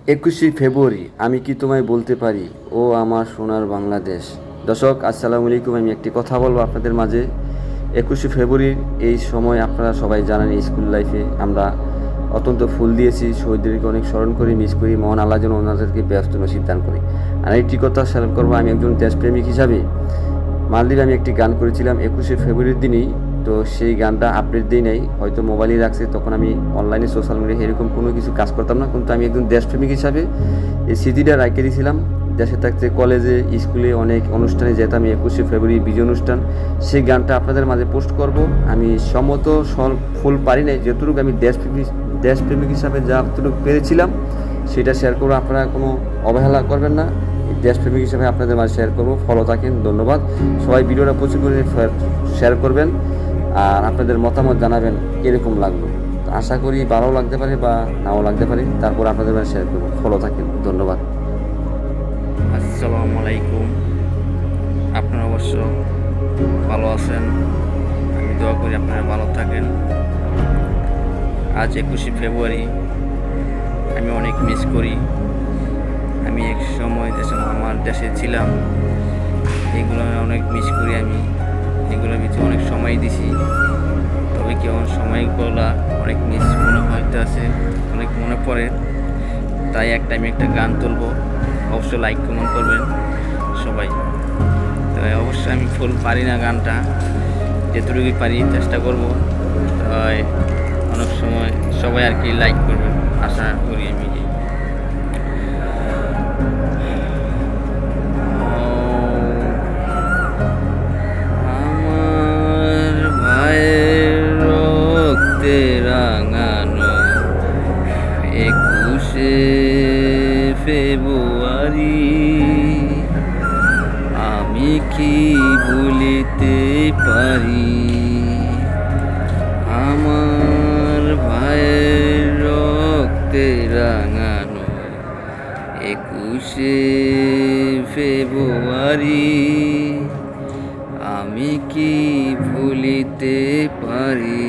21শে ফেব্রুয়ারি আমি কি তোমায় বলতে পারি ও আমার সোনার বাংলাদেশ। দর্শক আসসালামু আলাইকুম। আমি একটি কথা বলবো আপনাদের মাঝে। 21শে ফেব্রুয়ারির এই সময় আপনারা সবাই জানেন স্কুল লাইফে আমরা অত্যন্ত ফুল দিয়েছি, শহীদদেরকে অনেক স্মরণ করি, মিস করি। মহান আল্লাহ যেন ওনাদেরকে ব্যস্ত নসিব দান করি। আর একটি কথা শেয়ার করবো, আমি একজন দেশপ্রেমিক হিসাবে মালদ্বীপে আমি একটি গান করেছিলাম 21শে ফেব্রুয়ারির দিনই। তো সেই গানটা আপডেট দিই নাই, হয়তো মোবাইলে রাখছে। তখন আমি অনলাইনে সোশ্যাল মিডিয়া এরকম কোনো কিছু কাজ করতাম না, কিন্তু আমি একজন দেশপ্রেমিক হিসাবে এই স্মৃতিটা রাখিয়ে দিয়েছিলাম। দেশে থাকতে কলেজে স্কুলে অনেক অনুষ্ঠানে যেতাম 21শে ফেব্রুয়ারি বিজয় অনুষ্ঠান। সেই গানটা আপনাদের মাঝে পোস্ট করব। আমি সম্মত ফুল পারি নাই, যতটুকু আমি দেশপ্রেমিক হিসাবে যতটুকু পেরেছিলাম সেটা শেয়ার করবো। আপনারা কোনো অবহেলা করবেন না, দেশপ্রেমিক হিসাবে আপনাদের মাঝে শেয়ার করবো। ফলো থাকেন, ধন্যবাদ। সবাই ভিডিওটা প্রচুর করে শেয়ার করবেন আর আপনাদের মতামত জানাবেন কীরকম লাগলো। আশা করি ভালো লাগতে পারে বা নাও লাগতে পারে, তারপর আপনাদের মাঝে শেয়ার করবো। ফলো থাকেন, ধন্যবাদ। আসসালামু আলাইকুম। আপনারা অবশ্য ভালো আছেন, আমি দোয়া করি আপনারা ভালো থাকেন। আজ 21শে ফেব্রুয়ারি আমি অনেক মিস করি। আমি এক সময় আমার দেশে ছিলাম, এগুলো অনেক মিস করি। আমি এগুলোর ভিতরে অনেক সময় দিছি, তবে কি আমার সময়গুলো অনেক মিস মনে হইতে আছে, অনেক মনে পড়ে। তাই আমি একটা গান তুলবো, অবশ্যই লাইক কমেন্ট করবেন সবাই। তাই অবশ্যই আমি ফুল পারি না, গানটা যেটুকুই পারি চেষ্টা করব। তাই অনেক সময় সবাই আর কি লাইক করবেন আশা করি আমি। আমার ভাইয়ের রক্তে রাঙানো 21শে ফেব্রুয়ারি আমি কি ভুলিতে পারি। আমার ভাইয়ের রক্তে রাঙানো 21শে ফেব্রুয়ারি আমি কি ভুলিতে পারি।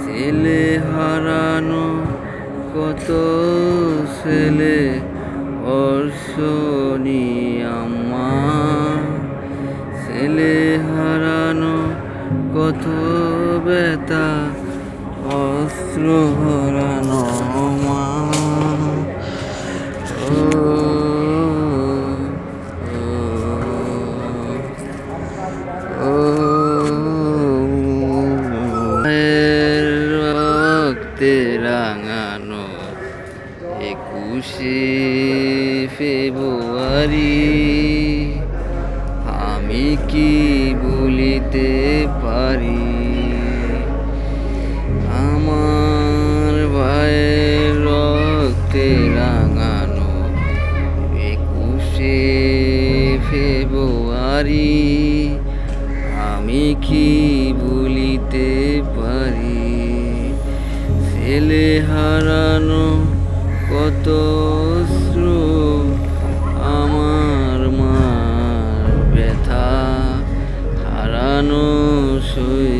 ছেলে হারানো কত ছেলে অর্শনি আম্মা, ছেলে হারানো কত ব্যথা অস্ত্র হারানো মা। রক্তে রাঙানো 21শে ফেব্রুয়ারি আমি কি ভুলিতে পারি। আমার ভাইয়ের রক্তে রাঙানো 21শে ফেব্রুয়ারি আমি কি ভুলিতে পারি। ছেলে হারানো কত অশ্রু আমার মার ব্যথা হারানো সই